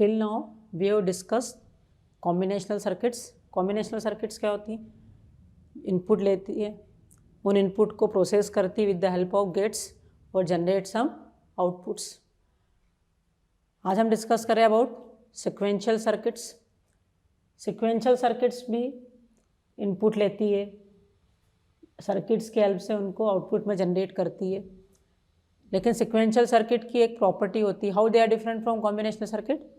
Till now we have discussed combinational circuits. Combinational circuits क्या होती हैं? इनपुट लेती है, उन इनपुट को प्रोसेस करती with the help of gates और जनरेट सम आउटपुट्स। आज हम डिस्कस करें about sequential circuits. Sequential circuits भी इनपुट लेती है, सर्किट्स की हेल्प से उनको आउटपुट में जनरेट करती है। लेकिन सिक्वेंशियल सर्किट की एक प्रॉपर्टी होती है, how they are different from combinational circuit.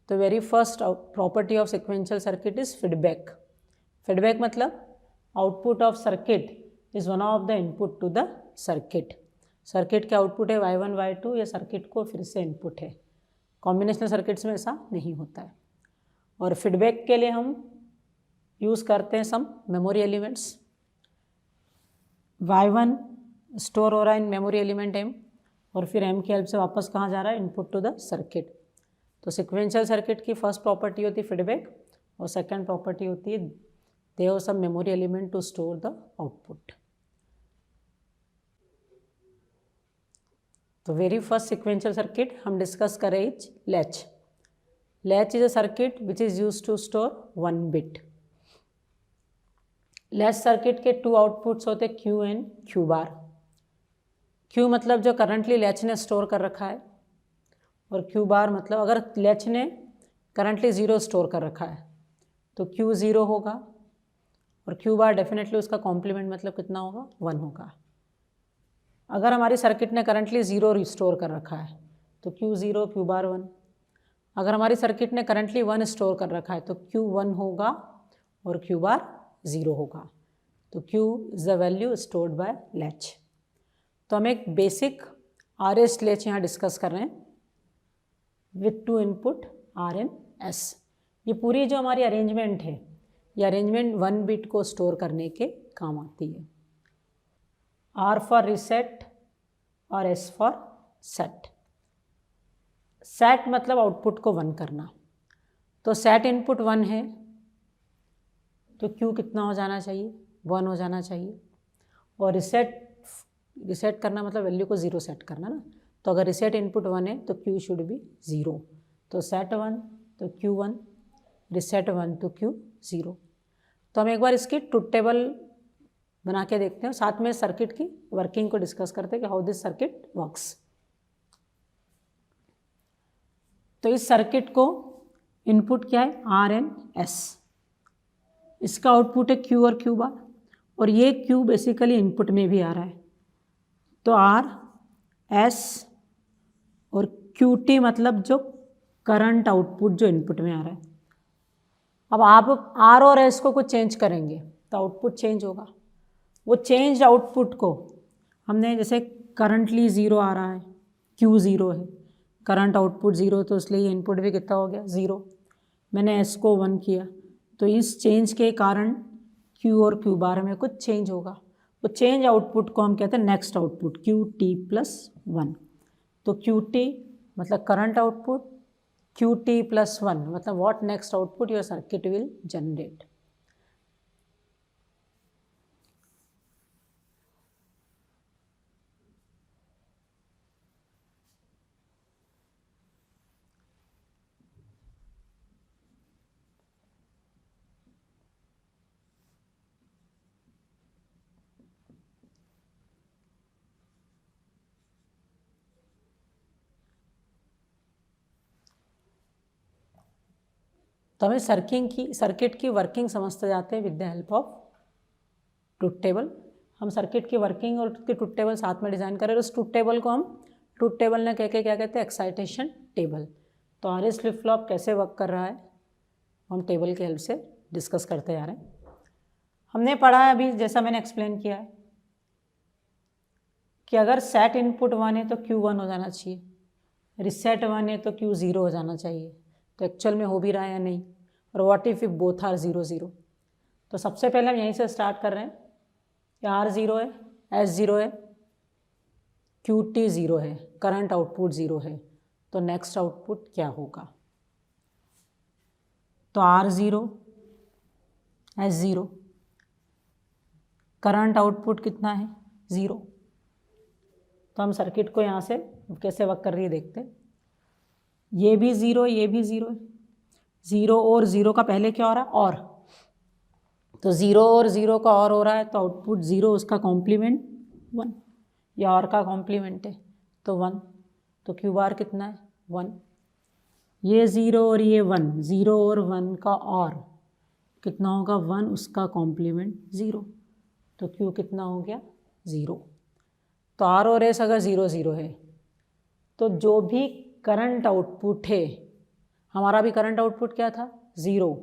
तो very first property of sequential circuit is feedback. Feedback मतलब output of circuit is one of the input to the circuit. Circuit के output है y1 y2, या circuit को फिर से input है। Combinational circuits में ऐसा नहीं होता है। और फीडबैक के लिए हम यूज़ करते हैं सम मेमोरी एलिमेंट्स। y1 स्टोर हो रहा है इन मेमोरी एलिमेंट m, और फिर m की हेल्प से वापस कहाँ जा रहा है? Input to the circuit. तो सिक्वेंशियल सर्किट की फर्स्ट प्रॉपर्टी होती है फीडबैक, और सेकंड प्रॉपर्टी होती है they have some memory element to store the output. तो वेरी फर्स्ट सिक्वेंशियल सर्किट हम डिस्कस करें is latch. Latch is a circuit which is used to store 1 bit. Latch circuit के 2 outputs होते Q and Q bar. Q मतलब जो currently latch ने store कर रखा है, और Q बार मतलब अगर लैच ने करंटली 0 स्टोर कर रखा है तो Q 0 होगा, और Q बार डेफिनेटली उसका कॉम्प्लीमेंट मतलब कितना होगा? 1 होगा। अगर हमारी सर्किट ने करंटली 0 रिस्टोर कर रखा है तो Q 0 Q बार 1। अगर हमारी सर्किट ने करंटली 1 स्टोर कर रखा है तो Q 1 होगा और Q बार 0 होगा। तो Q is the value stored bye latch. तो हम एक बेसिक RS लैच यहाँ डिस्कस कर रहे हैं with 2 input R and S। ये पूरी जो हमारी अरेंजमेंट है, ये अरेंजमेंट 1 बिट को स्टोर करने के काम आती है। R फॉर रीसेट और S फॉर सेट। सेट मतलब आउटपुट को 1 करना। तो सेट इनपुट 1 है तो Q कितना हो जाना चाहिए? 1 हो जाना चाहिए। और रिसेट करना मतलब वैल्यू को 0 सेट करना ना। तो अगर रिसेट इनपुट 1 है तो Q शुड बी 0। तो सेट 1 तो Q 1, रिसेट 1 तो Q 0। तो हम एक बार इसकी ट्रुथ टेबल बना के देखते हैं, साथ में सर्किट की वर्किंग को डिस्कस करते हैं कि हाउ दिस सर्किट वर्क्स। तो इस सर्किट को इनपुट क्या है? R and S। इसका आउटपुट है Q और Q बार, और ये Q बेसिकली इनपुट में भी आ रहा है। तो R S और QT मतलब जो करंट आउटपुट जो इनपुट में आ रहा है। अब आप R और S को कुछ चेंज करेंगे तो आउटपुट चेंज होगा। वो चेंज आउटपुट को हमने जैसे करंटली 0 आ रहा है, Q 0 है, करंट आउटपुट 0, तो इसलिए इनपुट भी कितना हो गया? 0। मैंने S को 1 किया, तो इस चेंज के कारण Q और Q बार में कुछ चेंज होगा। वो चेंज आउटपुट को हम कहते हैं नेक्स्ट आउटपुट QT+1। तो QT मतलब करंट आउटपुट, QT+1 मतलब what next output your circuit will generate. तो हमें सर्किट की वर्किंग समझते जाते हैं with the help of truth table. हम सर्किट की वर्किंग और उसकी ट्रुथ टेबल साथ में डिज़ाइन करें। उस ट्रुथ टेबल को हम ट्रुथ टेबल ने कह के क्या कहते हैं? Excitation table. तो RS फ्लिप फ्लॉप कैसे वर्क कर रहा है हम टेबल की हेल्प से डिस्कस करते जा रहे हैं। हमने पढ़ा है अभी, जैसा मैंने एक्सप्लेन किया है कि अगर सेट इनपुट 1 है तो Q 1 हो जाना चाहिए, रिसेट 1 है तो Q 0 हो जाना चाहिए। तो एक्चुअल में हो भी रहा है या नहीं? और व्हाट इफ बोथ आर 0 0? तो सबसे पहले हम यहीं से स्टार्ट कर रहे हैं कि R 0 है, S 0 है, QT 0 है, करंट आउटपुट 0 है। तो नेक्स्ट आउटपुट क्या होगा? तो R 0, S 0, करंट आउटपुट कितना है? 0। तो हम सर्किट को यहाँ से कैसे वर्क कर रही है देखते हैं। ये भी ज़ीरो, ये भी ज़ीरो है, ज़ीरो और ज़ीरो का पहले क्या हो रहा है, और, तो ज़ीरो और ज़ीरो का और हो रहा है, तो आउटपुट ज़ीरो, उसका कॉम्प्लीमेंट 1, या और का कॉम्प्लीमेंट है तो 1, तो क्यू बार कितना है 1। ये ज़ीरो और ये 1, ज़ीरो और 1 का और कितना होगा 1, उसका कॉम्प्लीमेंट 0, तो क्यू कितना हो गया 0। तो आर और एस अगर 0 0 है तो जो भी करंट आउटपुट है, हमारा भी करंट आउटपुट क्या था 0,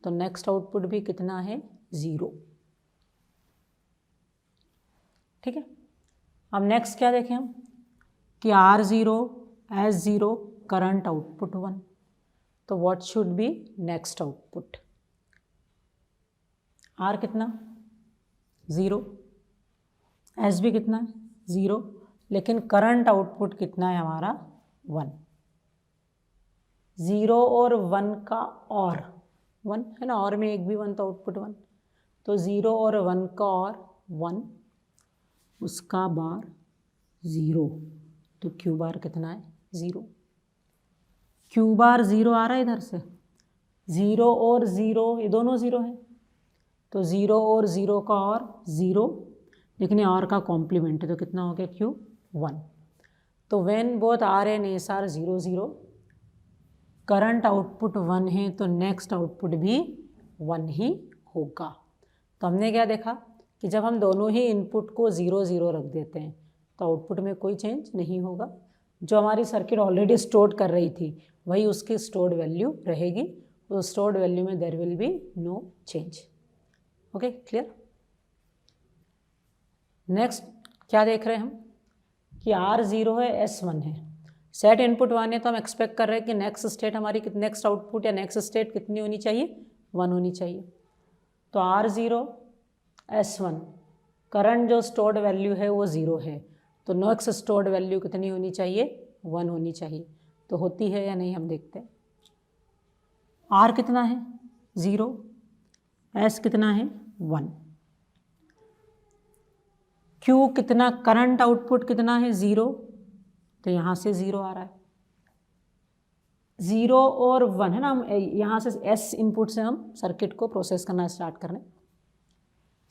तो नेक्स्ट आउटपुट भी कितना है 0। ठीक है, अब नेक्स्ट क्या देखें हम कि R0 S0 करंट आउटपुट 1, तो what should be next output, R कितना 0, S भी कितना है 0, लेकिन करंट आउटपुट कितना है हमारा 1, 0 और 1 का और 1 है ना, और में एक भी 1 तो आउटपुट 1, तो 0 और 1 का और 1, उसका बार 0, तो क्यू बार कितना है 0। क्यू बार 0 आ रहा है इधर से, 0 और 0 ये दोनों 0 हैं, तो 0 और 0 का और 0, लेकिन ये और का कॉम्प्लीमेंट है, तो कितना हो गया क्यू 1। तो when both R and S are 0 0, current output 1 है, तो नेक्स्ट आउटपुट भी 1 ही होगा। तो हमने क्या देखा कि जब हम दोनों ही इनपुट को 0 0 रख देते हैं तो आउटपुट में कोई चेंज नहीं होगा, जो हमारी सर्किट ऑलरेडी स्टोर कर रही थी वही उसकी स्टोर्ड वैल्यू रहेगी, तो स्टोर्ड वैल्यू में there will be no change. Okay, clear. Next क्या देख रहे हैं हम कि R0 है S1 है, सेट इनपुट 1 है, तो हम एक्सपेक्ट कर रहे हैं कि नेक्स्ट स्टेट हमारी नेक्स्ट आउटपुट या नेक्स्ट स्टेट कितनी होनी चाहिए 1 होनी चाहिए। तो R0 S1 करंट जो स्टोर्ड वैल्यू है वो 0 है, तो नेक्स्ट स्टोर्ड वैल्यू कितनी होनी चाहिए 1 होनी चाहिए, तो होती है या नहीं हम देखते हैं। R कितना है 0, S कितना है 1, Q कितना, करंट आउटपुट कितना है 0, तो यहाँ से 0 आ रहा है, 0 और 1 है ना, हम यहाँ से S इनपुट से हम सर्किट को प्रोसेस करना स्टार्ट कर रहे हैं,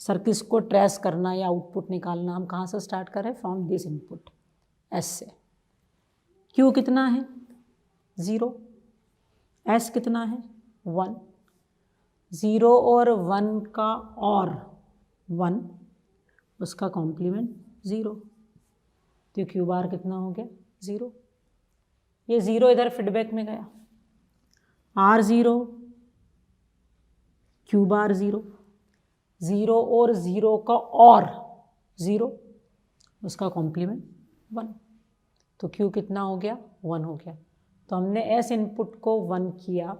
सर्किट को ट्रेस करना या आउटपुट निकालना हम कहाँ से स्टार्ट कर रहे हैं, फ्रॉम दिस इनपुट S से। Q कितना है 0, S कितना है 1, 0 और 1 का और 1, उसका कॉम्प्लीमेंट 0, तो क्यू बार कितना हो गया 0। ये 0 इधर फीडबैक में गया, R0 क्यू बार 0, 0 और 0 का और 0, उसका कॉम्प्लीमेंट 1, तो क्यू कितना हो गया 1 हो गया। तो हमने एस इनपुट को 1 किया,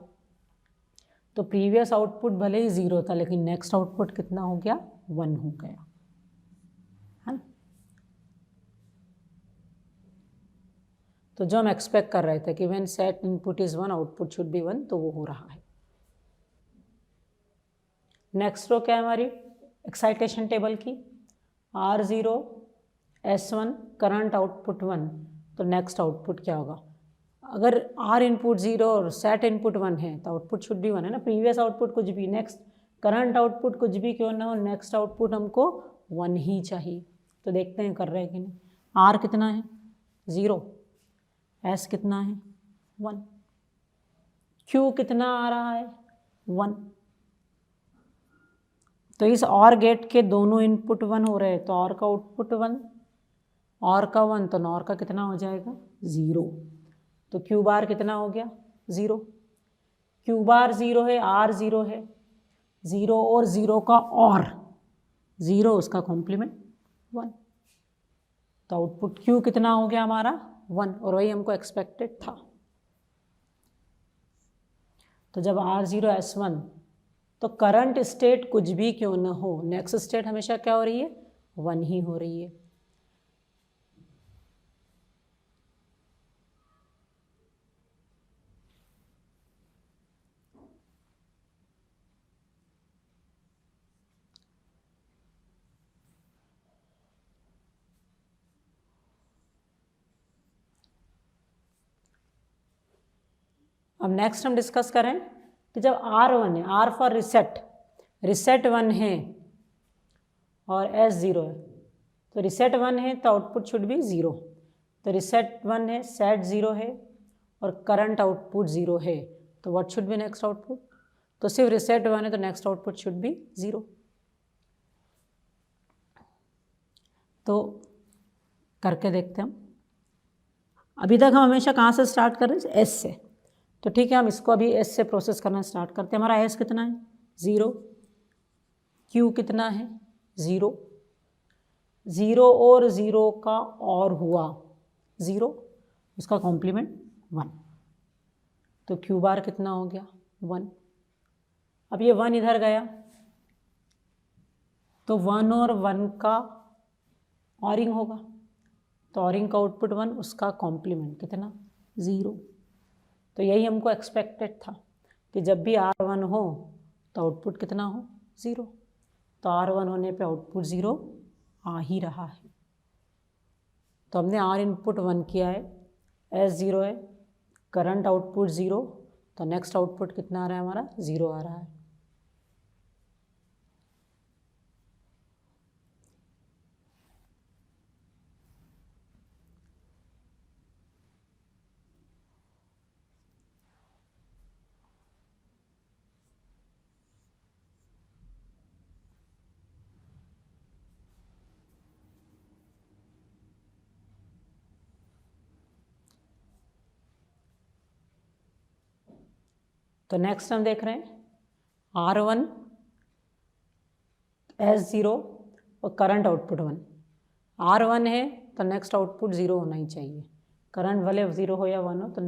तो प्रीवियस आउटपुट भले ही 0 था लेकिन नेक्स्ट आउटपुट कितना हो गया 1 हो गया, है ना। तो जो हम एक्सपेक्ट कर रहे थे कि when set input is 1 output should be 1, तो वो हो रहा है। नेक्स्ट रो क्या है हमारी एक्साइटेशन टेबल की, R0 S1 करंट आउटपुट 1, तो नेक्स्ट आउटपुट क्या होगा, अगर R इनपुट 0 और सेट इनपुट 1 है तो आउटपुट शुड बी 1 है ना, प्रीवियस आउटपुट कुछ भी, नेक्स्ट करंट आउटपुट कुछ भी क्यों ना हो, नेक्स्ट आउटपुट हमको 1 ही चाहिए। तो देखते हैं कर रहे हैं कि नहीं। R कितना है 0, S कितना है 1, Q कितना आ रहा है 1, तो इस OR गेट के दोनों इनपुट 1 हो रहे हैं, तो OR का आउटपुट 1, OR का 1, तो NOR का कितना हो जाएगा 0, तो Q बार कितना हो गया 0, Q बार 0 है, R 0 है, 0 और 0 का और 0, उसका कॉम्प्लीमेंट 1, तो आउटपुट Q कितना हो गया हमारा 1, और वही हमको एक्सपेक्टेड था। तो जब R0 S1, तो करंट स्टेट कुछ भी क्यों न हो, नेक्स्ट स्टेट हमेशा क्या हो रही है 1 ही हो रही है। अब नेक्स्ट हम डिस्कस करें कि जब R1 है, R फॉर रिसेट 1 है और S 0 है, तो रिसेट 1 है तो आउटपुट शुड बी 0, तो रिसेट 1 है, सेट 0 है और करंट आउटपुट 0 है, तो what should be next output? तो सिर्फ रिसेट 1 है तो नेक्स्ट आउटपुट शुड बी 0। तो करके देखते हैं हम। अभी तक हम हमेशा कहाँ से स्टार्ट कर रहे हैं? एस से। तो ठीक है, हम इसको अभी एस से प्रोसेस करना स्टार्ट करते हैं। हमारा एस कितना है? 0। क्यू कितना है? 0। 0 और 0 का और हुआ 0, उसका कॉम्प्लीमेंट 1, तो क्यू बार कितना हो गया? 1। अब ये 1 इधर गया तो 1 और 1 का ऑरिंग होगा, तो ऑरिंग का आउटपुट 1, उसका कॉम्प्लीमेंट कितना? 0। तो यही हमको एक्सपेक्टेड था कि जब भी R1 हो तो आउटपुट कितना हो? 0। तो R1 होने पे आउटपुट 0 आ ही रहा है। तो हमने R इनपुट 1 किया है, S 0 है, करंट आउटपुट 0, तो नेक्स्ट आउटपुट कितना आ रहा है हमारा? 0 आ रहा है। तो नेक्स्ट हम देख रहे हैं R1 S 0 और करंट आउटपुट 1। R1 है तो नेक्स्ट आउटपुट 0 होना ही चाहिए, करंट भले 0 हो या 1 हो, तो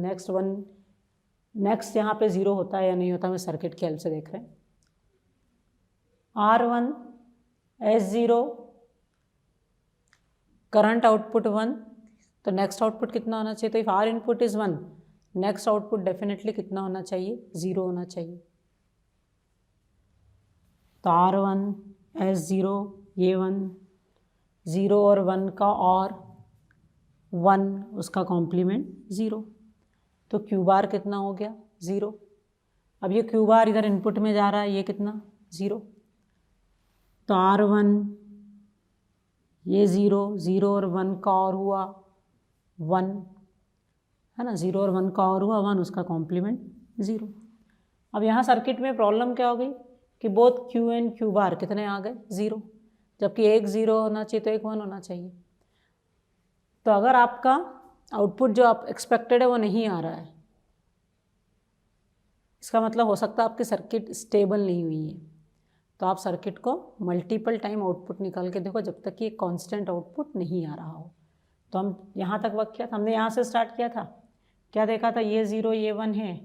नेक्स्ट यहाँ पे 0 होता है या नहीं होता, हमें सर्किट की हेल्प से देख रहे हैं। R1 S 0 करंट आउटपुट 1, तो नेक्स्ट आउटपुट कितना होना चाहिए? तो if R input is 1, next output definitely कितना होना चाहिए? 0 होना चाहिए। तो R1 S 0, ये 1, 0 और 1 का और 1, उसका कॉम्प्लीमेंट 0, तो क्यू बार कितना हो गया? 0। अब ये क्यू बार इधर इनपुट में जा रहा है, ये कितना? 0। तो R1 ये 0, 0 और 1 का और हुआ 1, है ना, 0 और 1 का और हुआ 1, उसका कॉम्प्लीमेंट 0। अब यहाँ सर्किट में प्रॉब्लम क्या हो गई कि both Q and Q bar कितने आ गए? 0, जबकि एक 0 होना चाहिए तो एक 1 होना चाहिए। तो अगर आपका आउटपुट जो आप एक्सपेक्टेड है वो नहीं आ रहा है, इसका मतलब हो सकता है आपकी सर्किट स्टेबल नहीं हुई है। तो आप सर्किट को मल्टीपल टाइम आउटपुट निकाल के देखो जब तक कि एक कांस्टेंट आउटपुट नहीं आ रहा हो। तो हम यहाँ तक वर्क किया था, हमने यहाँ से स्टार्ट किया था, क्या देखा था? ये 0 ये 1 है,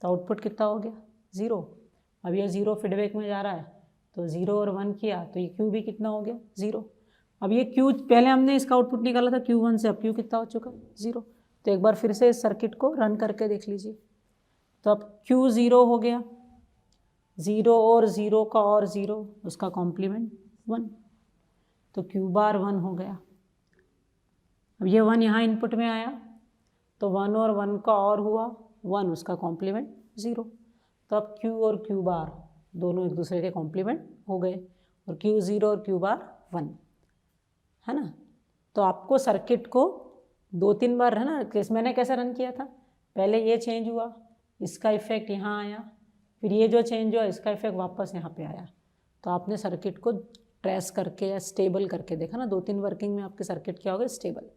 तो आउटपुट कितना हो गया? 0। अब ये 0 फीडबैक में जा रहा है, तो 0 और 1 किया तो ये क्यू भी कितना हो गया? 0। अब ये क्यू, पहले हमने इसका आउटपुट निकाला था Q1 से, अब क्यू कितना हो चुका? 0। तो एक बार फिर से इस सर्किट को रन करके देख लीजिए। तो अब क्यू 0 हो गया, 0 और 0 का और 0, उसका कॉम्प्लीमेंट 1, तो क्यू बार 1 हो गया। अब ये 1 यहाँ इनपुट में आया, तो 1 और 1 का और हुआ 1, उसका कॉम्प्लीमेंट 0। तो अब क्यू और क्यू बार दोनों एक दूसरे के कॉम्प्लीमेंट हो गए, और क्यू 0 और क्यू बार 1, है ना। तो आपको सर्किट को 2-3 बार, है ना, मैंने कैसे रन किया था? पहले ये चेंज हुआ, इसका इफेक्ट यहाँ आया, फिर ये जो चेंज हुआ इसका इफेक्ट वापस यहाँ पे आया। तो आपने सर्किट को ट्रेस करके या स्टेबल करके देखा ना, 2-3 वर्किंग में आपके सर्किट क्या होगा? स्टेबल।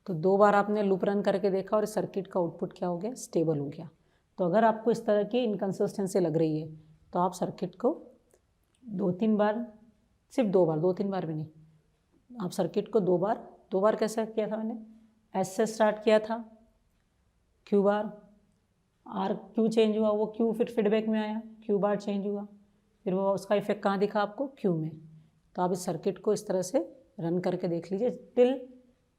तो 2 बार आपने लूप रन करके देखा और सर्किट का आउटपुट क्या हो गया? स्टेबल हो गया। तो अगर आपको इस तरह की इनकन्सिस्टेंसी लग रही है तो आप सर्किट को 2-3 बार, सिर्फ 2 बार, 2-3 बार भी नहीं, आप सर्किट को 2 बार कैसे किया था मैंने? एस से स्टार्ट किया था, Q bar, R Q change हुआ, वो क्यू फिर फीडबैक में आया, क्यू बार चेंज हुआ, फिर वो उसका इफेक्ट कहाँ दिखा आपको? क्यू में। तो आप इस सर्किट को इस तरह से रन करके देख लीजिए टिल,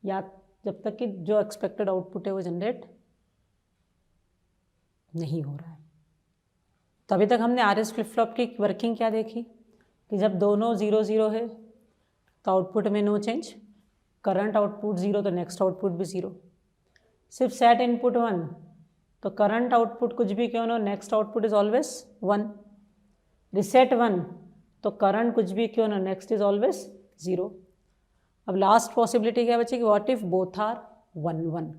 या जब तक कि जो एक्सपेक्टेड आउटपुट है वो जनरेट नहीं हो रहा है। तो अभी तक हमने आरएस फ्लिप फ्लॉप की वर्किंग क्या देखी? कि जब दोनों 0 0 है तो आउटपुट में नो चेंज, करंट आउटपुट 0 तो नेक्स्ट आउटपुट भी 0। सिर्फ सेट इनपुट 1 तो करंट आउटपुट कुछ भी क्यों ना हो, next output is always 1। Reset 1 तो करंट कुछ भी क्यों ना, नेक्स्ट इज ऑलवेज 0। अब लास्ट पॉसिबिलिटी क्या बचेगी, व्हाट इफ बोथ आर 1 1,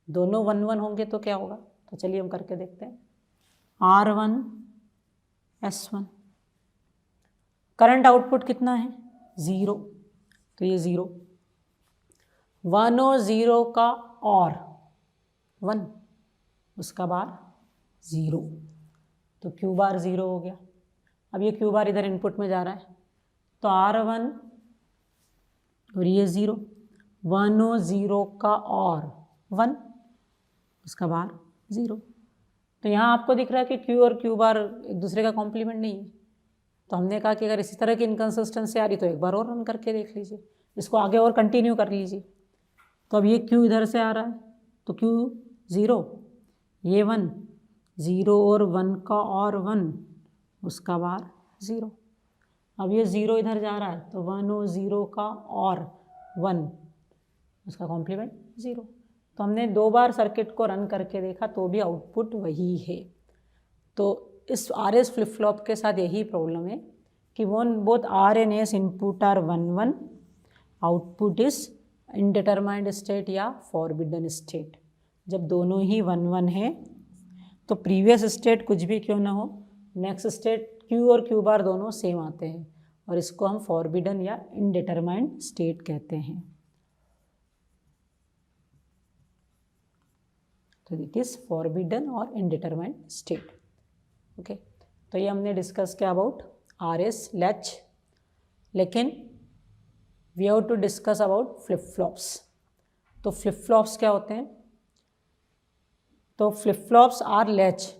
दोनों 1 1 होंगे तो क्या होगा। तो चलिए हम करके देखते हैं। R1 S1, करंट आउटपुट कितना है 0, तो ये 0, 1 और 0 का और 1, उसका बार 0, तो Q बार 0 हो गया। अब ये Q बार इधर इनपुट में जा रहा है तो R1 और ये 0, 1 और 0 का और 1, उसका बार 0। तो यहाँ आपको दिख रहा है कि Q और Q बार एक दूसरे का कॉम्प्लीमेंट नहीं है। तो हमने कहा कि अगर इसी तरह की इनकन्सिस्टेंसी आ रही तो एक बार और रन करके देख लीजिए, इसको आगे और कंटिन्यू कर लीजिए। तो अब ये Q इधर से आ रहा है तो Q 0, ये 1, 0 और 1 का और 1, उसका बार 0। अब ये 0 इधर जा रहा है तो 1 और 0 का और 1, उसका कॉम्प्लीमेंट 0। तो हमने 2 बार सर्किट को रन करके देखा तो भी आउटपुट वही है। तो इस RS फ्लिप फ्लॉप के साथ यही प्रॉब्लम है कि both R and S input are 1 1, output is indeterminate state या फॉरबिडन स्टेट। जब दोनों ही 1 1 है तो प्रीवियस स्टेट कुछ भी क्यों ना हो, नेक्स्ट स्टेट Q और Q बार दोनों सेम आते हैं और इसको हम फॉरबिडन या इनडिटरमाइंड स्टेट कहते हैं। तो इट इज फॉरबिडन और इनडिटरमाइंड स्टेट। ओके, तो ये हमने डिस्कस किया अबाउट RS लैच। लेकिन we have to discuss about flip flops. तो फ्लिप फ्लॉप्स क्या होते हैं, तो flip flops are latch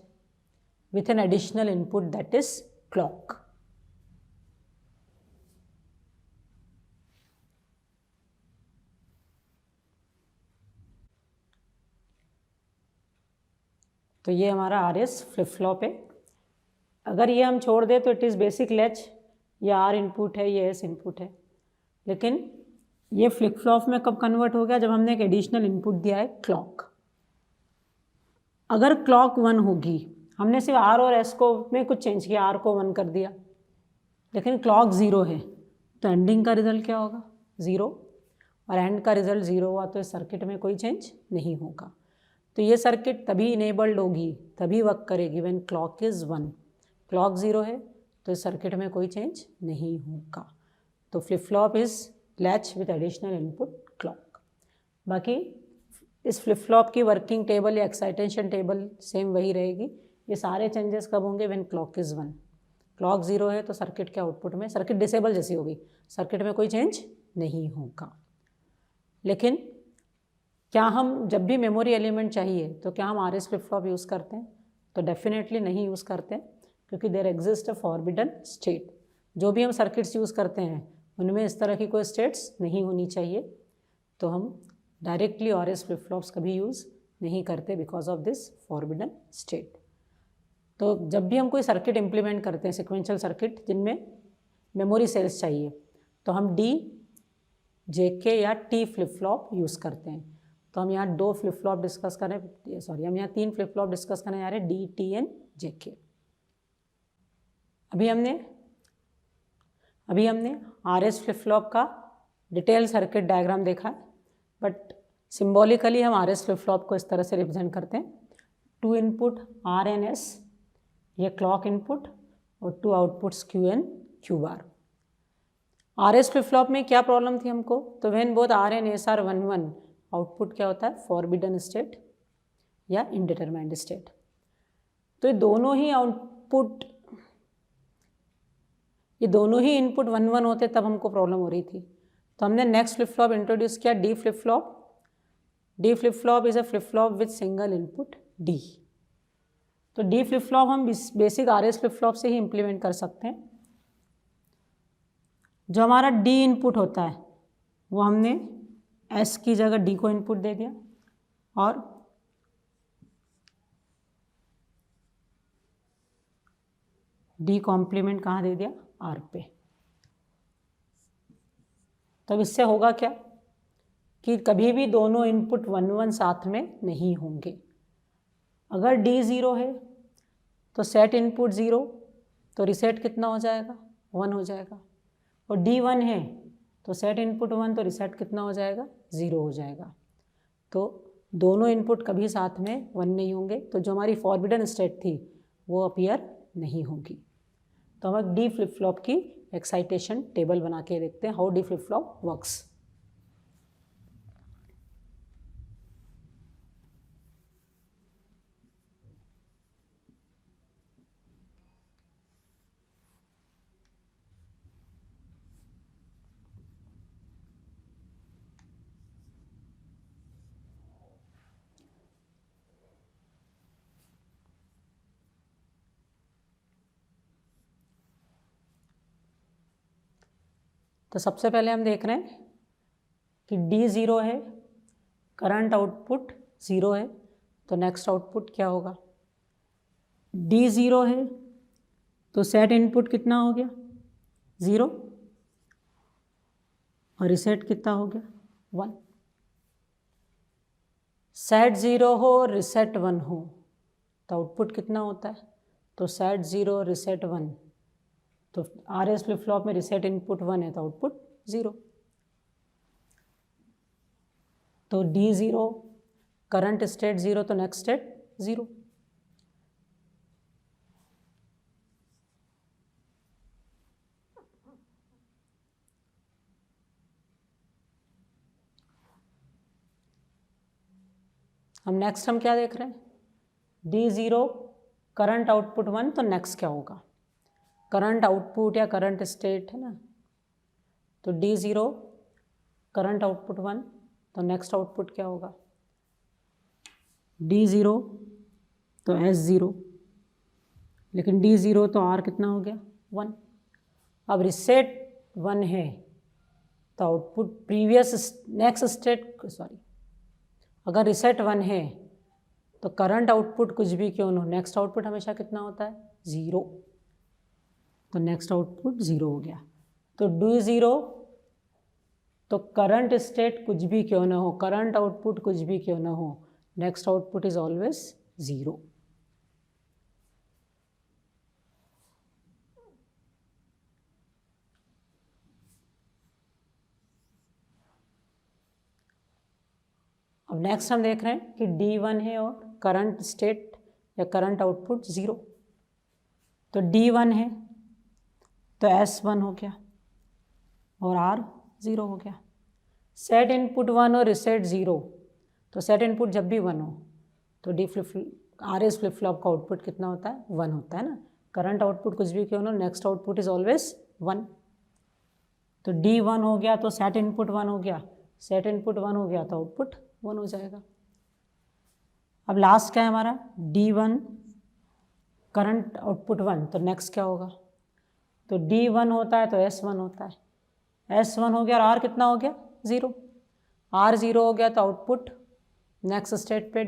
with an additional input that is clock. तो ये हमारा RS फ्लिप फ्लॉप है। अगर ये हम छोड़ दें तो इट इज़ बेसिक लैच, ये R इनपुट है, ये S इनपुट है। लेकिन ये फ्लिप फ्लॉप में कब कन्वर्ट हो गया, जब हमने एक एडिशनल इनपुट दिया है क्लॉक। अगर क्लॉक 1 होगी, हमने सिर्फ R और S को में कुछ चेंज किया, R को 1 कर दिया, लेकिन क्लॉक 0 है तो एंडिंग का रिजल्ट क्या होगा 0, और एंड का रिजल्ट 0 हुआ तो इस सर्किट में कोई चेंज नहीं होगा। तो ये सर्किट तभी इनेबल्ड होगी, तभी वर्क करेगी व्हेन क्लॉक इज़ 1। क्लॉक 0 है तो इस सर्किट में कोई चेंज नहीं होगा। तो flip flop is latch with additional input clock. बाकी इस फ्लिप फ्लॉप की वर्किंग टेबल या एक्साइटेशन टेबल सेम वही रहेगी। ये सारे चेंजेस कब होंगे, व्हेन क्लॉक इज़ 1। क्लॉक 0 है तो सर्किट के आउटपुट में सर्किट डिसेबल जैसी होगी, सर्किट में कोई चेंज नहीं होगा। लेकिन क्या हम जब भी मेमोरी एलिमेंट चाहिए तो क्या हम RS फ्लिप फ्लॉप यूज़ करते हैं, तो डेफिनेटली नहीं यूज़ करते हैं, क्योंकि there exist a forbidden state. जो भी हम सर्किट्स यूज़ करते हैं उनमें इस तरह की कोई स्टेट्स नहीं होनी चाहिए। तो हम डायरेक्टली RS फ्लिप फ्लॉप्स कभी यूज़ नहीं करते because of this forbidden state. तो जब भी हम कोई सर्किट इम्प्लीमेंट करते हैं, सिक्वेंशियल सर्किट जिनमें मेमोरी सेल्स चाहिए, तो हम D, JK या T फ्लिप फ्लॉप यूज़ करते हैं। तो हम यहाँ 2 फ्लिप फ्लॉप डिस्कस करें, सॉरी हम यहाँ 3 फ्लिप फ्लॉप डिस्कस करने जा रहे हैं, D, T एंड JK। अभी हमने RS फ्लिप फ्लॉप का डिटेल सर्किट डायग्राम देखा है, बट सिम्बॉलिकली हम RS फ्लिप फ्लॉप को इस तरह से रिप्रेजेंट करते हैं। 2 इनपुट R एंड S, ये क्लॉक इनपुट, और 2 outputs Q and Q bar. RS flip flop में क्या प्रॉब्लम थी हमको, तो when both R and S are 1 1, output क्या होता है, फॉरबिडन स्टेट या इनडिटरमाइंड स्टेट। तो ये दोनों ही इनपुट 1 1 होते तब हमको प्रॉब्लम हो रही थी। तो हमने नेक्स्ट फ्लिप फ्लॉप इंट्रोड्यूस किया, D flip flop. D flip flop is a flip flop with single input D। तो D फ्लिप फ्लॉप हम बेसिक RS फ्लिप फ्लॉप से ही इम्प्लीमेंट कर सकते हैं। जो हमारा D इनपुट होता है वो हमने S की जगह D को इनपुट दे दिया, और D कॉम्प्लीमेंट कहाँ दे दिया, R पे। तो अब इससे होगा क्या कि कभी भी दोनों इनपुट 1 1 साथ में नहीं होंगे। अगर D 0 है तो सेट इनपुट 0, तो रिसेट कितना हो जाएगा, 1 हो जाएगा। और D 1 है तो सेट इनपुट 1, तो रिसेट कितना हो जाएगा, 0 हो जाएगा। तो दोनों इनपुट कभी साथ में 1 नहीं होंगे, तो जो हमारी फॉरबिडन स्टेट थी वो अपीयर नहीं होगी। तो हम डी फ्लिप फ्लॉप की एक्साइटेशन टेबल बना के देखते हैं, how D flip flop works. तो सबसे पहले हम देख रहे हैं कि D 0 है, करंट आउटपुट 0 है, तो नेक्स्ट आउटपुट क्या होगा, D 0 है तो सेट इनपुट कितना हो गया, 0, और रिसेट कितना हो गया, 1। सेट 0 हो रिसेट 1 हो तो आउटपुट कितना होता है, तो सेट 0 रिसेट 1, तो RS फ्लिप फ्लॉप में रिसेट इनपुट 1 है तो आउटपुट 0। तो D 0 करंट स्टेट 0, तो नेक्स्ट स्टेट 0। हम क्या देख रहे हैं, D 0 करंट आउटपुट 1, तो नेक्स्ट क्या होगा, करंट आउटपुट या करंट स्टेट है ना, तो D 0 करंट आउटपुट 1, तो नेक्स्ट आउटपुट क्या होगा, D 0 तो S 0, लेकिन D 0 तो R कितना हो गया, 1। अब रिसेट 1 है तो output previous next state, sorry, अगर रिसेट 1 है तो करंट आउटपुट कुछ भी क्यों ना हो, नेक्स्ट आउटपुट हमेशा कितना होता है, 0, तो नेक्स्ट आउटपुट 0 हो गया। तो D 0 तो करंट स्टेट कुछ भी क्यों ना हो, करंट आउटपुट कुछ भी क्यों ना हो, नेक्स्ट आउटपुट इज ऑलवेज 0। अब नेक्स्ट हम देख रहे हैं कि D1 है और करंट स्टेट या करंट आउटपुट 0, तो D1 है तो S1 हो गया और R 0 हो गया। सेट इनपुट 1 और रिसेट 0, तो सेट इनपुट जब भी 1 हो तो RS फ्लिप फ्लॉप का आउटपुट कितना होता है, 1 होता है ना। करंट आउटपुट कुछ भी क्यों ना, नेक्स्ट आउटपुट इज ऑलवेज 1। तो D1 हो गया तो सेट इनपुट 1 हो गया, सेट इनपुट 1 हो गया तो आउटपुट 1 हो जाएगा। अब लास्ट क्या है हमारा, D1 करंट आउटपुट 1, तो नेक्स्ट क्या होगा, तो D1 होता है तो S1 होता है, S1 हो गया और R कितना हो गया, 0, R 0 हो गया तो आउटपुट नेक्स्ट स्टेट पे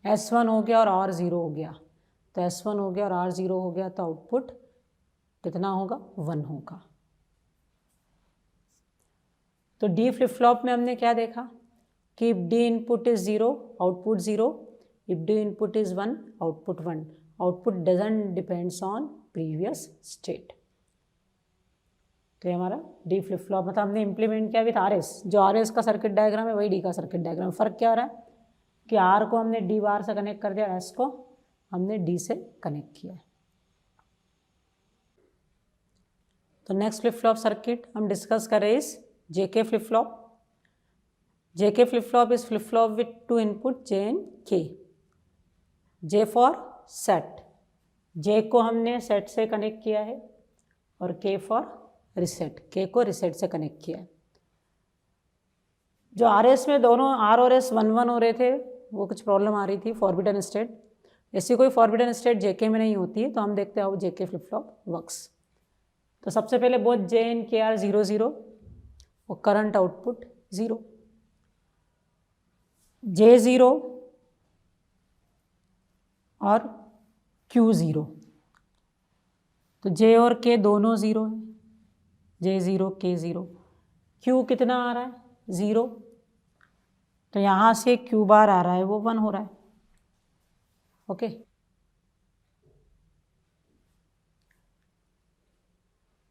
S1 हो गया और R 0 हो गया, तो S1 हो गया और R 0 हो गया तो आउटपुट कितना होगा, 1 होगा। तो D फ्लिप फ्लॉप में हमने क्या देखा कि if D input is 0 output 0, if D input is 1 output 1, output doesn't depends on previous state. तो ये हमारा D फ्लिप फ्लॉप मतलब हमने इम्प्लीमेंट किया विथ RS, जो RS का सर्किट डायग्राम है वही D का सर्किट डायग्राम। फर्क क्या हो रहा है कि R को हमने D बार से कनेक्ट कर दिया, S को हमने D से कनेक्ट किया। तो नेक्स्ट फ्लिप फ्लॉप सर्किट हम डिस्कस कर रहे इस JK flip flop. JK flip flop is flip flop with 2 input J and K। J for set, J को हमने सेट से कनेक्ट किया है और K फॉर रिसेट, K को रिसेट से कनेक्ट किया है। जो RS में दोनों R और S 1 1 हो रहे थे वो कुछ प्रॉब्लम आ रही थी, फॉरबिडन स्टेट। ऐसी कोई फॉरबिडन स्टेट JK में नहीं होती है, तो हम देखते हैं how JK flip flop works. तो सबसे पहले both J and K are 0 0 और करंट आउटपुट 0। J 0 और Q 0, तो J और K दोनों 0 है, J0 K0, Q कितना आ रहा है 0, तो यहाँ से Q बार आ रहा है वो 1 हो रहा है। ओके,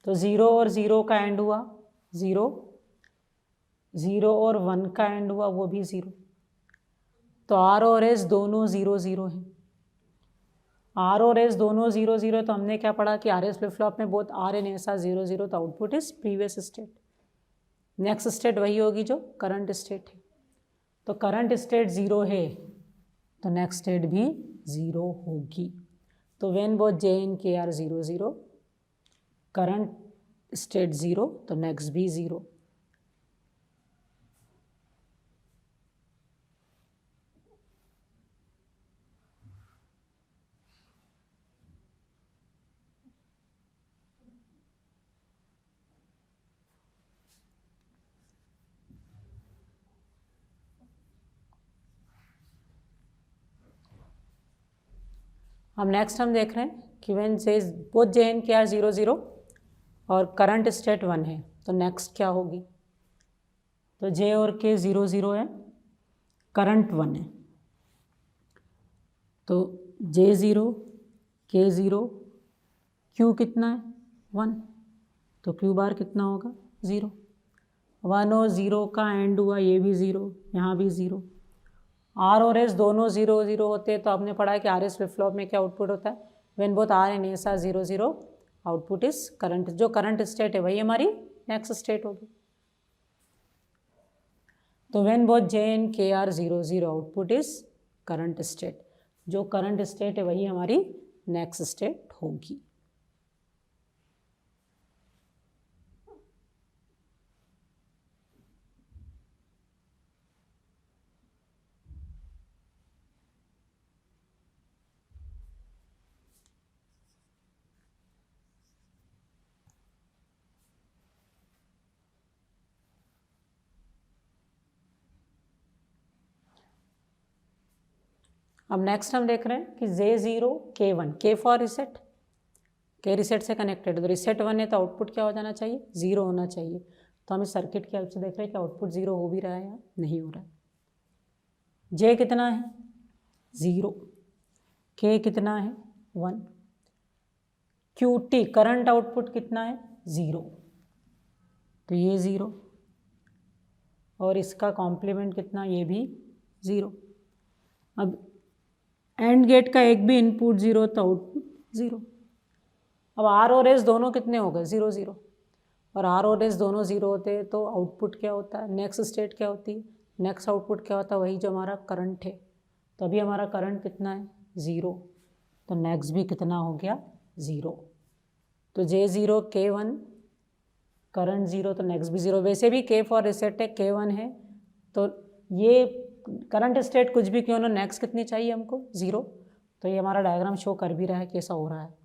तो 0 और 0 का एंड हुआ 0, 0 और 1 का एंड हुआ वो भी 0, तो R और S दोनों 0 0 हैं। R और S दोनों 0 0, तो हमने क्या पढ़ा कि RS फ्लिप फ्लॉप में both R and S are 0 0, तो output is previous state. Next state वही होगी जो करंट स्टेट है, तो करंट स्टेट 0 है तो नेक्स्ट स्टेट भी 0 होगी। तो when both J and K are 0 0, current state 0 तो नेक्स्ट भी 0। हम नेक्स्ट हम देख रहे हैं कि when both J and K are 0 0 और करंट स्टेट 1 है, तो नेक्स्ट क्या होगी, तो J और K 0 0 है, करंट 1 है, तो J0 K0, Q कितना है 1, तो Q बार कितना होगा 0, 1 और 0 का एंड हुआ ये भी 0, यहाँ भी 0। R और S दोनों 0 0 होते हैं, तो आपने पढ़ा है कि RS फ्लिप फ्लॉप में क्या आउटपुट होता है, when both R and S are 0 0, output is current, जो करंट स्टेट है वही हमारी नेक्स्ट स्टेट होगी। तो when both J and K are 0 0, output is current state, जो करंट स्टेट है वही हमारी नेक्स्ट स्टेट होगी। अब नेक्स्ट हम देख रहे हैं कि J0 K1, K for reset, K reset से कनेक्टेड है, तो रिसेट 1 है तो आउटपुट क्या हो जाना चाहिए 0 होना चाहिए। तो हम इस सर्किट की हेल्प से देख रहे हैं कि आउटपुट 0 हो भी रहा है या नहीं हो रहा है। J कितना है 0, K कितना है 1, QT करंट आउटपुट कितना है 0, तो ये 0, और इसका कॉम्प्लीमेंट कितना, ये भी 0। अब एंड गेट का एक भी इनपुट 0 तो आउटपुट 0। अब R और S दोनों कितने हो गए 0 0, और R और S दोनों 0 होते हैं तो आउटपुट क्या होता है, नेक्स्ट स्टेट क्या होती है, नेक्स्ट आउटपुट क्या होता है, वही जो हमारा करंट है। तो अभी हमारा करंट कितना है 0, तो नेक्स्ट भी कितना हो गया 0। तो J0 K1 करंट 0 तो नेक्स्ट भी 0। वैसे भी K फॉर रिसेट है, K1 है, तो ये करंट स्टेट कुछ भी क्यों ना, नेक्स्ट कितनी चाहिए हमको 0। तो ये हमारा डायग्राम शो कर भी रहा है कि ऐसा हो रहा है।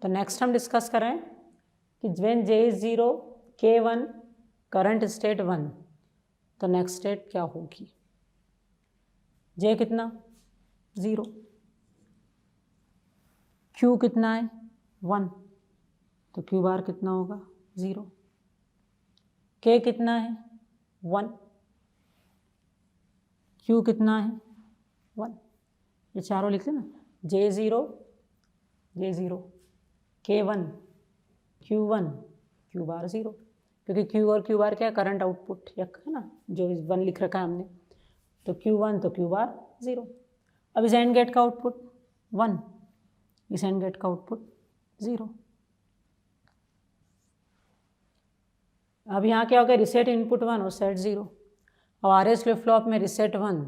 तो नेक्स्ट हम डिस्कस करें कि when J is 0 K1 current state 1, तो नेक्स्ट स्टेट क्या होगी, J कितना 0, Q कितना है 1, तो Q बार कितना होगा 0, K कितना है 1, Q कितना है 1, ये चारों लिखते ना, J0 K1 Q1 Q बार 0, क्योंकि Q और Q बार क्या है करंट आउटपुट है ना, जो 1 लिख रखा है हमने, तो Q1 तो Q बार 0। अब इस एंड गेट का आउटपुट 1, इस एंड गेट का आउटपुट 0। अब यहाँ क्या हो गया, रिसेट इनपुट 1 और सेट 0। अब RS फ्लिप फ्लॉप में रिसेट 1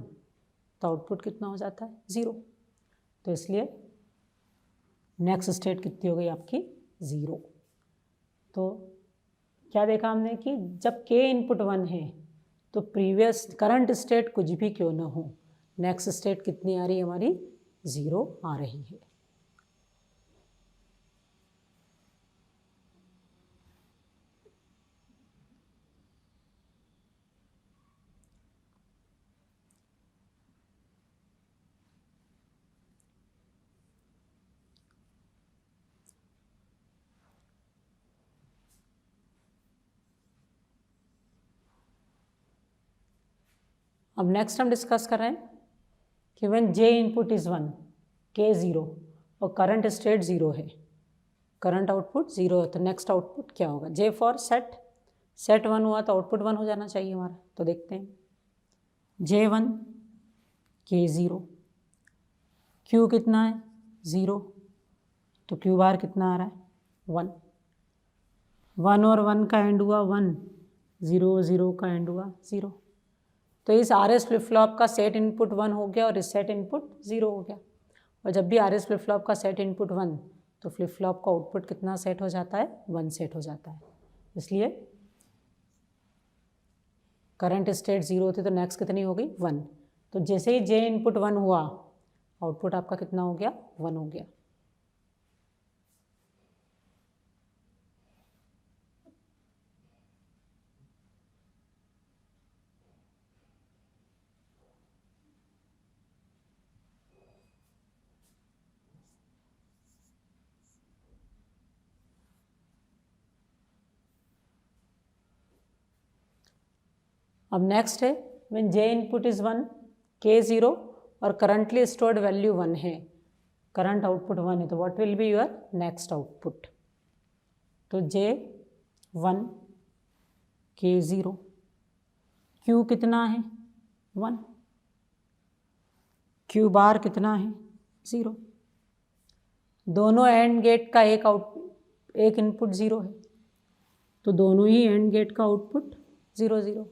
तो आउटपुट कितना हो जाता है 0, तो इसलिए नेक्स्ट स्टेट कितनी हो गई आपकी 0। तो क्या देखा हमने कि जब K इनपुट 1 है तो प्रीवियस करंट स्टेट कुछ भी क्यों ना हो, नेक्स्ट स्टेट कितनी आ रही है हमारी, 0 आ रही है। अब नेक्स्ट हम डिस्कस कर रहे हैं कि व्हेन जे इनपुट इज़ 1, के 0 और करंट स्टेट 0 है, करंट आउटपुट 0 है, तो नेक्स्ट आउटपुट क्या होगा, जे फॉर सेट, सेट 1 हुआ तो आउटपुट 1 हो जाना चाहिए हमारा। तो देखते हैं, जे 1 के 0, क्यू कितना है 0, तो क्यू बार कितना आ रहा है 1, 1 और 1 का एंड हुआ 1, 0 0 का एंड हुआ 0। तो इस आर एस फ्लिप फ्लॉप का सेट इनपुट 1 हो गया और इस सेट इनपुट 0 हो गया। और जब भी आर एस फ्लिप फ्लॉप का सेट इनपुट 1, तो फ्लिप फ्लॉप का आउटपुट कितना सेट हो जाता है, 1 सेट हो जाता है। इसलिए करंट स्टेट 0 होती तो नेक्स्ट कितनी हो गई 1। तो जैसे ही जे इनपुट 1 हुआ, आउटपुट आपका कितना हो गया 1 हो गया। अब नेक्स्ट है व्हेन जे इनपुट इज़ 1, के 0 और करंटली स्टोर्ड वैल्यू 1 है, करंट आउटपुट 1 है, तो what will be your next output. तो जे 1 के 0, क्यू कितना है 1, क्यू बार कितना है 0, दोनों एंड गेट का एक इनपुट 0 है, तो दोनों ही एंड गेट का आउटपुट 0 0।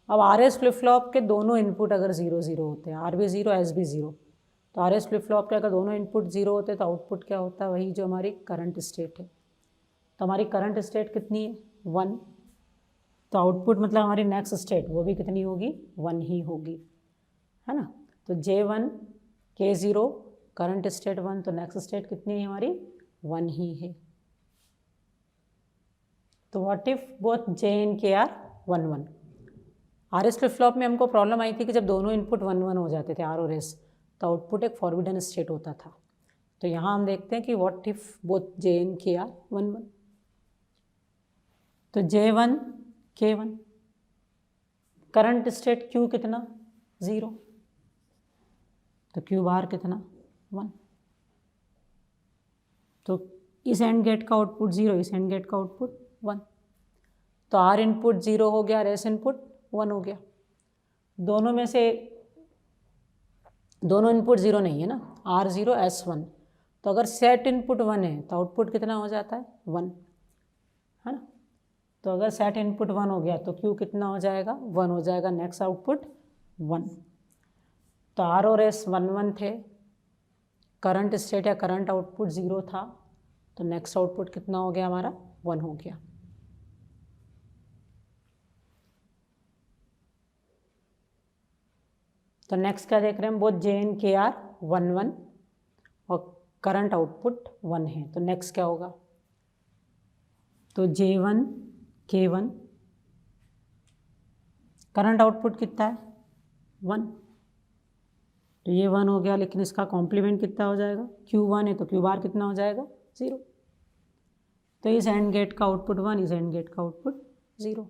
अब आर एस फ्लिप फ्लॉप के दोनों इनपुट अगर 0 0 होते हैं, आर भी 0 एस भी 0, तो आर एस फ्लिप फ्लॉप के अगर दोनों इनपुट 0 होते हैं तो आउटपुट क्या होता है, वही जो हमारी करंट स्टेट है। तो हमारी करंट स्टेट कितनी है 1, तो आउटपुट मतलब हमारी नेक्स्ट स्टेट वो भी कितनी होगी 1 ही होगी, है ना। तो J1 K0 करंट स्टेट 1, तो नेक्स्ट स्टेट कितनी है हमारी 1 ही है। तो what if both J and K are 1 1। R S flip flop में हमको प्रॉब्लम आई थी कि जब दोनों इनपुट 1 1 हो जाते थे आर और एस, तो आउटपुट एक फॉरबिडन स्टेट होता था। तो यहाँ हम देखते हैं कि what if both J and K are 1 1। तो J1 K1, current state Q कितना 0, तो Q बार कितना 1, तो इस एंड गेट का आउटपुट 0, इस एंड गेट का आउटपुट 1, तो R इनपुट 0 हो गया और S इनपुट 1 हो गया। दोनों में से दोनों इनपुट 0 नहीं है ना, R 0 S 1, तो अगर सेट इनपुट 1 है तो आउटपुट कितना हो जाता है 1, है ना। तो अगर सेट इनपुट 1 हो गया तो Q कितना हो जाएगा 1 हो जाएगा, नेक्स्ट आउटपुट 1। तो R और S 1 1 थे, करंट स्टेट या करंट आउटपुट 0 था, तो नेक्स्ट आउटपुट कितना हो गया हमारा 1 हो गया। तो नेक्स्ट क्या देख रहे हैं, both J and K are 1 1 और करंट आउटपुट 1 है, तो नेक्स्ट क्या होगा, तो J1 K1 करंट आउटपुट कितना है 1, तो ये 1 हो गया, लेकिन इसका कॉम्प्लीमेंट कितना हो जाएगा, Q1 है तो Q बार कितना हो जाएगा 0। तो इस एंड गेट का आउटपुट 1, इस एंड गेट का आउटपुट 0।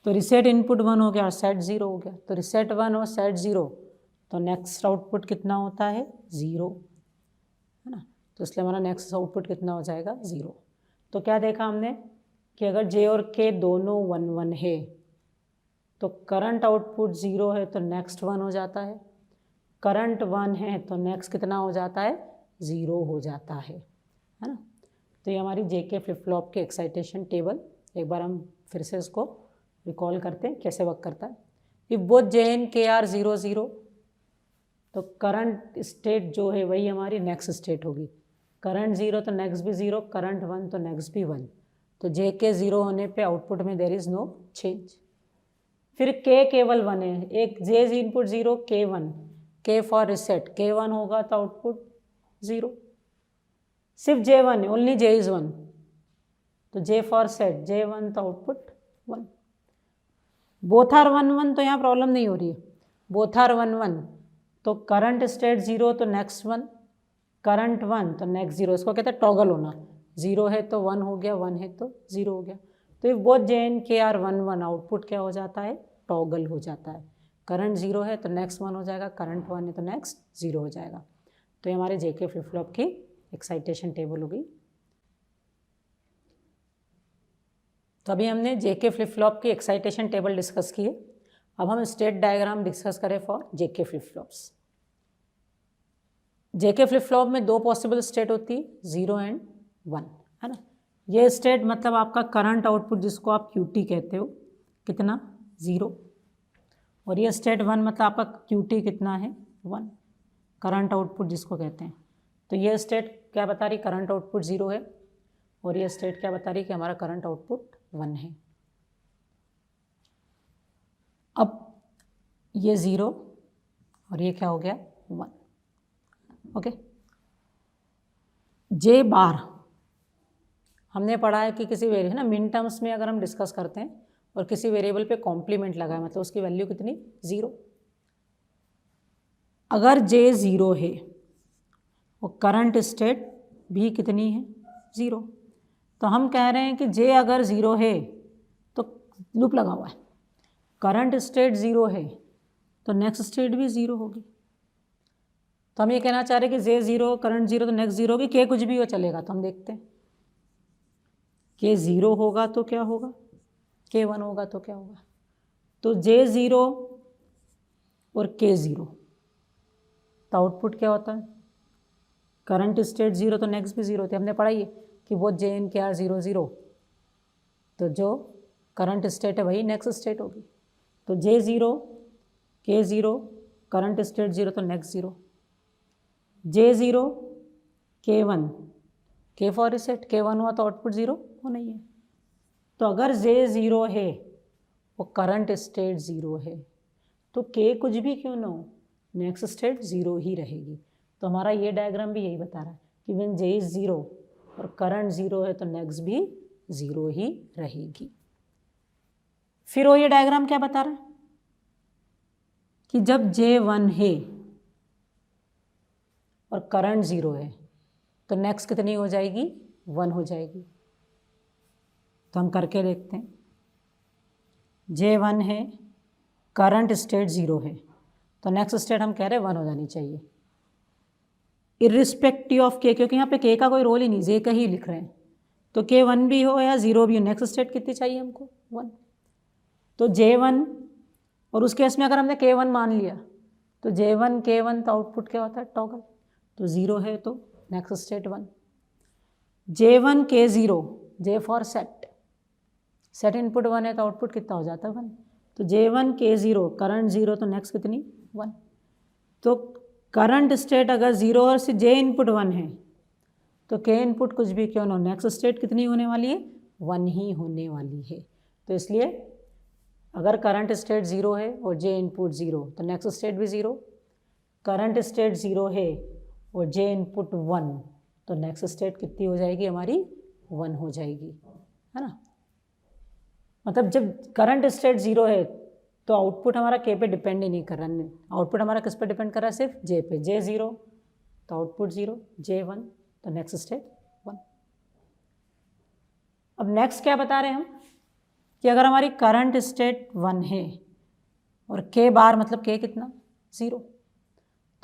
तो रिसेट इनपुट 1 हो गया और सेट 0 हो गया, तो रिसेट 1 और सेट 0, तो नेक्स्ट आउटपुट कितना होता है 0, है ना। तो इसलिए हमारा नेक्स्ट आउटपुट कितना हो जाएगा 0। तो क्या देखा हमने कि अगर J और K दोनों 1 1 है तो करंट आउटपुट 0 है तो नेक्स्ट 1 हो जाता है, करंट 1 है तो नेक्स्ट कितना हो जाता है 0 हो जाता है ना। तो ये हमारी JK फ्लिप फ्लॉप के एक्साइटेशन टेबल, एक बार हम फिर से इसको रिकॉल करते हैं कैसे वर्क करता है। If both J and K are 0 0, तो करंट स्टेट जो है वही हमारी नेक्स्ट स्टेट होगी, करंट 0 तो नेक्स्ट भी 0, करंट 1 तो नेक्स्ट भी 1, तो JK 0 होने पे आउटपुट में देयर इज़ नो चेंज। फिर के केवल 1 है, एक जे इनपुट 0, के 1, के फॉर रिसेट, के 1 होगा तो आउटपुट 0, सिर्फ जे 1 है, ओनली जे इज 1, तो जे फॉर सेट, जे 1 तो आउटपुट 1। बोथ आर 1 1 तो यहाँ प्रॉब्लम नहीं हो रही है, बोथ आर 1 1 तो करंट स्टेट 0 तो नेक्स्ट 1, करंट 1 तो नेक्स्ट 0, इसको कहते हैं टॉगल होना, 0 है तो 1 हो गया, 1 है तो 0 हो गया। तो इफ बोथ जे एंड के आर 1 1 आउटपुट क्या हो जाता है, टॉगल हो जाता है। करंट 0 है तो नेक्स्ट 1 हो जाएगा, करंट 1 है तो नेक्स्ट 0 हो जाएगा। तो ये हमारे जेके फ्लिप फ्लॉप की एक्साइटेशन टेबल हो गई। तो अभी हमने जेके फ्लिप फ्लॉप की एक्साइटेशन टेबल डिस्कस की है। अब हम स्टेट डायग्राम डिस्कस करें for JK flip flops. JK flip flop में दो पॉसिबल स्टेट होती है, 0 एंड 1, है ना। ये स्टेट मतलब आपका करंट आउटपुट जिसको आप QT कहते हो, कितना 0, और ये स्टेट 1 मतलब आपका QT कितना है 1, करंट आउटपुट जिसको कहते हैं। तो ये स्टेट क्या बता रही, करंट आउटपुट 0 है, और ये स्टेट क्या बता रही कि हमारा करंट आउटपुट 1 है। अब ये 0 और ये क्या हो गया 1, ओके। जे बार हमने पढ़ा है कि किसी वेरिएबल ना मिन टर्म्स में अगर हम डिस्कस करते हैं और किसी वेरिएबल पे कॉम्प्लीमेंट लगाए मतलब उसकी वैल्यू कितनी 0। अगर जे 0 है और करंट स्टेट भी कितनी है 0, तो हम कह रहे हैं कि जे अगर 0 है तो लूप लगा हुआ है, करंट स्टेट 0 है तो नेक्स्ट स्टेट भी 0 होगी। तो हम ये कहना चाह रहे हैं कि जे 0 करंट 0 तो नेक्स्ट 0 होगी, के कुछ भी हो चलेगा। तो हम देखते हैं के 0 होगा तो क्या होगा, के 1 होगा तो क्या होगा। तो जे 0 और के 0 तो आउटपुट क्या होता है, करंट स्टेट 0 तो नेक्स्ट भी 0 होती है। हमने पढ़ा ही कि वो जे एन के आर 0 0, तो जो करंट स्टेट है वही नेक्स्ट स्टेट होगी। तो जे 0 के 0 करंट स्टेट 0 तो नेक्स्ट 0, जे 0 के 1 के फॉर रिसेट, के 1 हुआ तो आउटपुट 0 होना ही है। तो अगर जे 0 है और करंट स्टेट 0 है तो के कुछ भी क्यों ना हो नेक्स्ट स्टेट 0 ही रहेगी। तो हमारा ये डायग्राम भी यही बता रहा है कि व्हेन जे इज 0 और करंट 0 है तो नेक्स्ट भी 0 ही रहेगी। फिर वो ये डायग्राम क्या बता रहा है कि जब जे 1 है और करंट 0 है तो नेक्स्ट कितनी हो जाएगी 1 हो जाएगी। तो हम करके देखते हैं, जे 1 है करंट स्टेट 0 है तो नेक्स्ट स्टेट हम कह रहे हैं 1 हो जानी चाहिए इर्रिस्पेक्टिव ऑफ के, क्योंकि यहाँ पे के का कोई रोल ही नहीं, जे का ही लिख रहे हैं। तो के 1 भी हो या 0 भी हो नेक्स्ट स्टेट कितनी चाहिए हमको 1। तो जे 1 और उस केस में अगर हमने के 1 मान लिया तो जे 1 के 1 तो आउटपुट क्या होता है टॉगल, तो 0 है तो नेक्स्ट स्टेट 1। जे 1 के 0 J for set, set input 1 है तो आउटपुट कितना हो जाता है 1। तो जे 1 के 0 करंट 0 तो नेक्स्ट कितनी 1। तो करंट स्टेट अगर 0 और से जे इनपुट 1 है तो के इनपुट कुछ भी क्यों ना हो नेक्स्ट स्टेट कितनी होने वाली है 1 ही होने वाली है। तो इसलिए अगर करंट स्टेट 0 है और जे इनपुट 0 तो नेक्स्ट स्टेट भी 0, करंट स्टेट 0 है और जे इनपुट 1 तो नेक्स्ट स्टेट कितनी हो जाएगी हमारी 1 हो जाएगी, है ना। मतलब जब करंट स्टेट 0 है तो आउटपुट हमारा के पे डिपेंड ही नहीं कर रहा है, आउटपुट हमारा किस पे डिपेंड कर रहा है सिर्फ जे पे, जे 0 तो आउटपुट 0, जे 1 तो नेक्स्ट स्टेट 1। अब नेक्स्ट क्या बता रहे हैं हम कि अगर हमारी करंट स्टेट 1 है और के बार मतलब के कितना 0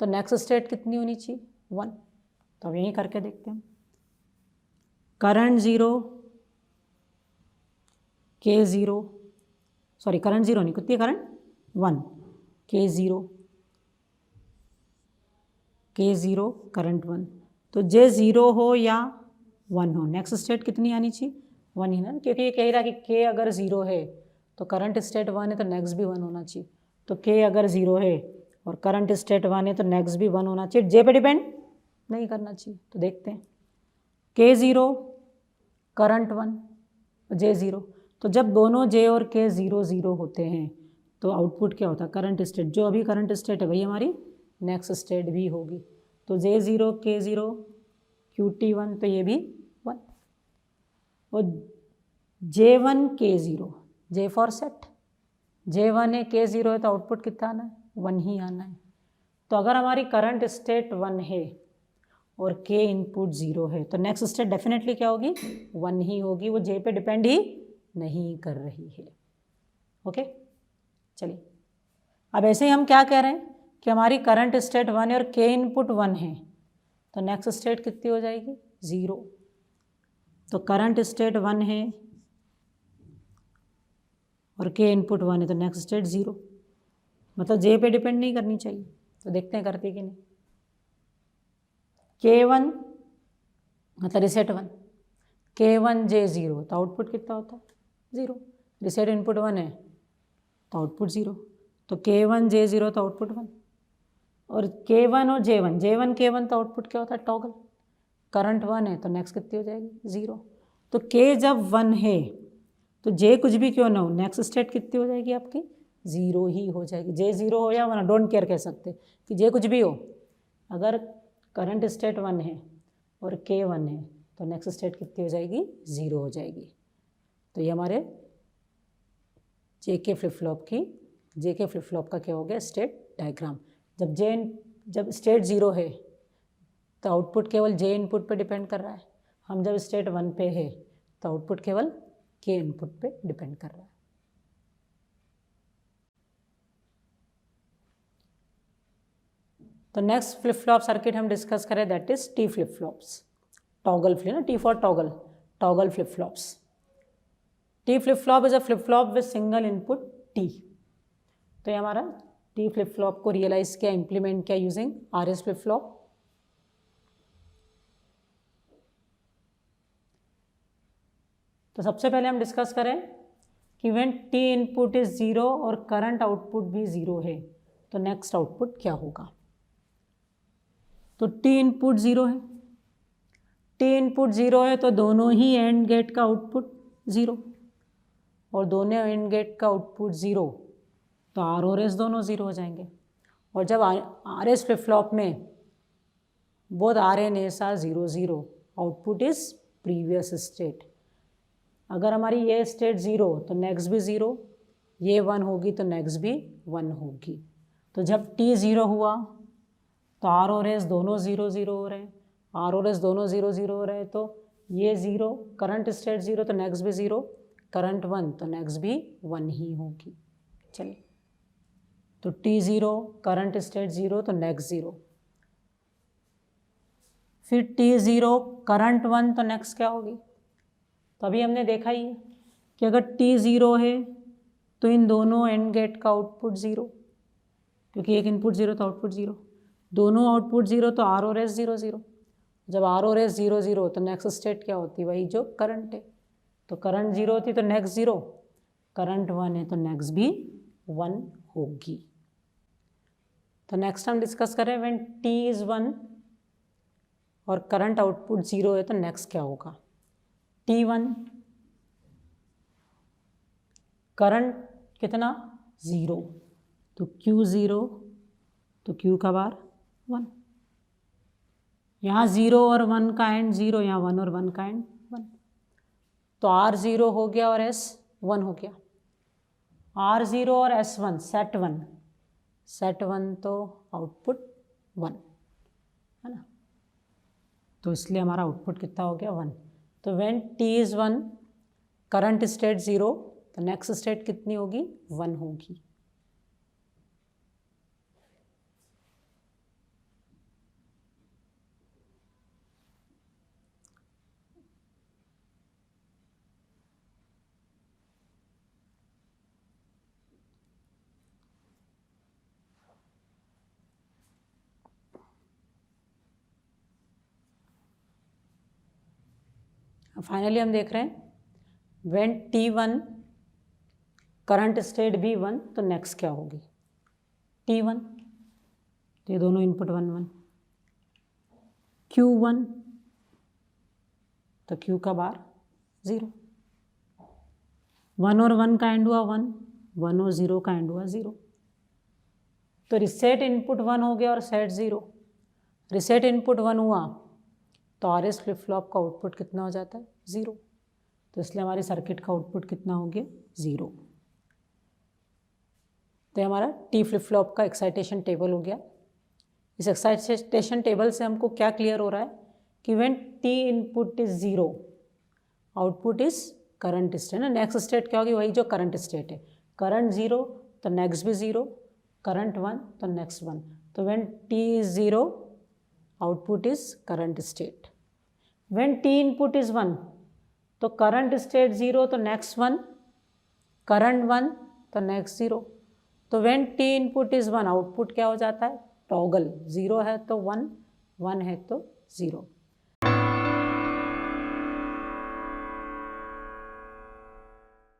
तो नेक्स्ट स्टेट कितनी होनी चाहिए 1। तो अब यहीं करके देखते हैं, करंट 0 के 0 सॉरी करंट 0 नहीं कितनी करंट 1 के 0 करंट 1, तो जे 0 हो या 1 हो नेक्स्ट स्टेट कितनी आनी चाहिए 1 ही ना, क्योंकि ये कह रहा है कि के अगर 0 है तो करंट स्टेट 1 है तो नेक्स्ट भी 1 होना चाहिए। तो के अगर 0 है और करंट स्टेट 1 है तो नेक्स्ट भी 1 होना चाहिए, जे पे डिपेंड नहीं करना चाहिए। तो देखते हैं के 0 करंट 1 जे 0, तो जब दोनों जे और के 0 0 होते हैं तो आउटपुट क्या होता है, करंट स्टेट, जो अभी करंट स्टेट है वही हमारी नेक्स्ट स्टेट भी होगी। तो J0 K0 QT1 तो ये भी 1, और J1 K0, J for set, J1 है K0 है तो आउटपुट कितना आना है, 1 ही आना है। तो अगर हमारी करंट स्टेट 1 है और K इनपुट 0 है तो नेक्स्ट स्टेट डेफिनेटली क्या होगी, 1 ही होगी, वो J पे डिपेंड ही नहीं कर रही है। ओके, चलिए अब ऐसे ही हम क्या कह रहे हैं कि हमारी करंट स्टेट 1 है और K इनपुट 1 है तो नेक्स्ट स्टेट कितनी हो जाएगी, 0। तो करंट स्टेट 1 है और K इनपुट 1 है तो नेक्स्ट स्टेट 0, मतलब J पे डिपेंड नहीं करनी चाहिए। तो देखते हैं करती कि नहीं। K1 मतलब रिसेट 1, K1 J0 तो आउटपुट कितना होता है, 0। रिसेट इनपुट 1 है तो आउटपुट 0, तो K1 J0 तो आउटपुट 1, और K1 और J1 K1 तो आउटपुट क्या होता है, टॉगल। करंट 1 है तो नेक्स्ट कितनी हो जाएगी, 0। तो K जब 1 है तो J कुछ भी क्यों ना हो, नेक्स्ट स्टेट कितनी हो जाएगी आपकी, 0 ही हो जाएगी। J0 हो या 1, डोंट केयर कह सकते कि J कुछ भी हो, अगर करंट स्टेट 1 है और K 1 है तो नेक्स्ट स्टेट कितनी हो जाएगी, 0 हो जाएगी। तो ये हमारे JK फ्लिप फ्लॉप का क्या हो गया, स्टेट डायग्राम। जब स्टेट 0 है तो आउटपुट केवल J इनपुट पे डिपेंड कर रहा है, हम जब स्टेट 1 पे है तो आउटपुट केवल K इनपुट पे डिपेंड कर रहा है। तो नेक्स्ट फ्लिप फ्लॉप सर्किट हम डिस्कस करें, that is T flip flops, toggle flip ना, T for toggle flip flops. T flip flop is a flip flop with single input T। तो ये हमारा T फ्लिप फ्लॉप को realise किया, implement किया using RS flip flop. तो सबसे पहले हम डिस्कस करें कि व्हेन T इनपुट इज 0 और करंट आउटपुट भी 0 है तो नेक्स्ट आउटपुट क्या होगा। तो T इनपुट 0 है, T इनपुट 0 है तो दोनों ही एंड गेट का आउटपुट 0, और दोनों एंड गेट का आउटपुट 0 तो R और S दोनों 0 हो जाएंगे। और जब RS फ्लिप फ्लॉप में both R and S are 0 0, output is previous state. अगर हमारी ये स्टेट 0 तो नेक्स्ट भी 0, ये 1 होगी तो नेक्स्ट भी 1 होगी। तो जब T 0 हुआ तो R और S दोनों 0 0 हो रहे हैं, R और S दोनों 0 0 हो रहे हैं, तो ये 0, करंट स्टेट 0 तो नेक्स्ट भी 0, करंट 1 तो नेक्स्ट भी 1 ही होगी। चलिए, तो T 0 करंट स्टेट 0 तो नेक्स्ट 0, फिर T 0 करंट 1 तो नेक्स्ट क्या होगी। तो अभी हमने देखा ही है कि अगर T 0 है तो इन दोनों एंड गेट का आउटपुट 0, क्योंकि एक इनपुट 0 तो आउटपुट 0, दोनों आउटपुट 0 तो R और S 0 0। जब R और S 0 0 तो नेक्स्ट स्टेट क्या होती है, वही जो करंट है। तो करंट 0 होती तो नेक्स्ट 0, करंट 1 है तो नेक्स्ट भी 1 होगी। तो नेक्स्ट हम डिस्कस करें व्हेन T इज 1 और करंट आउटपुट 0 है तो नेक्स्ट क्या होगा। T1 करंट कितना 0, तो Q 0 तो Q का बार 1, यहाँ 0 और 1 का एंड 0, यहाँ 1 और 1 का एंड 1, तो R 0 हो गया और S 1 हो गया। R 0 और S 1 सेट 1 तो आउटपुट 1 है ना, तो इसलिए हमारा आउटपुट कितना हो गया 1। तो when T is 1 current state 0 तो नेक्स्ट स्टेट कितनी होगी, 1 होगी। फाइनली हम देख रहे हैं व्हेन T1 करंट स्टेट भी 1 तो नेक्स्ट क्या होगी, T1 तो ये दोनों इनपुट 1 1, Q1 तो Q का बार 0, 1 और 1 का एंड हुआ 1, 1 और 0 का एंड हुआ 0। तो रिसेट इनपुट 1 हो गया और सेट 0। रिसेट इनपुट 1 हुआ तो आर एस फ्लिप फ्लॉप का आउटपुट कितना हो जाता है 0। तो इसलिए हमारी सर्किट का आउटपुट कितना हो गया 0। तो हमारा टी फ्लिप फ्लॉप का एक्साइटेशन टेबल हो गया। इस एक्साइटेशन टेबल से हमको क्या क्लियर हो रहा है कि when T input is 0 output is current state ना। नेक्स्ट स्टेट क्या होगी, वही जो करंट स्टेट है। करंट 0 तो नेक्स्ट भी 0, करंट 1 तो नेक्स्ट 1। तो when T is 0 output is current state. When T input is 1 तो करंट स्टेट 0 तो नेक्स्ट 1, करंट 1 तो नेक्स्ट 0। तो when T input is 1 output क्या हो जाता है टॉगल। 0 है तो 1, 1 है तो 0।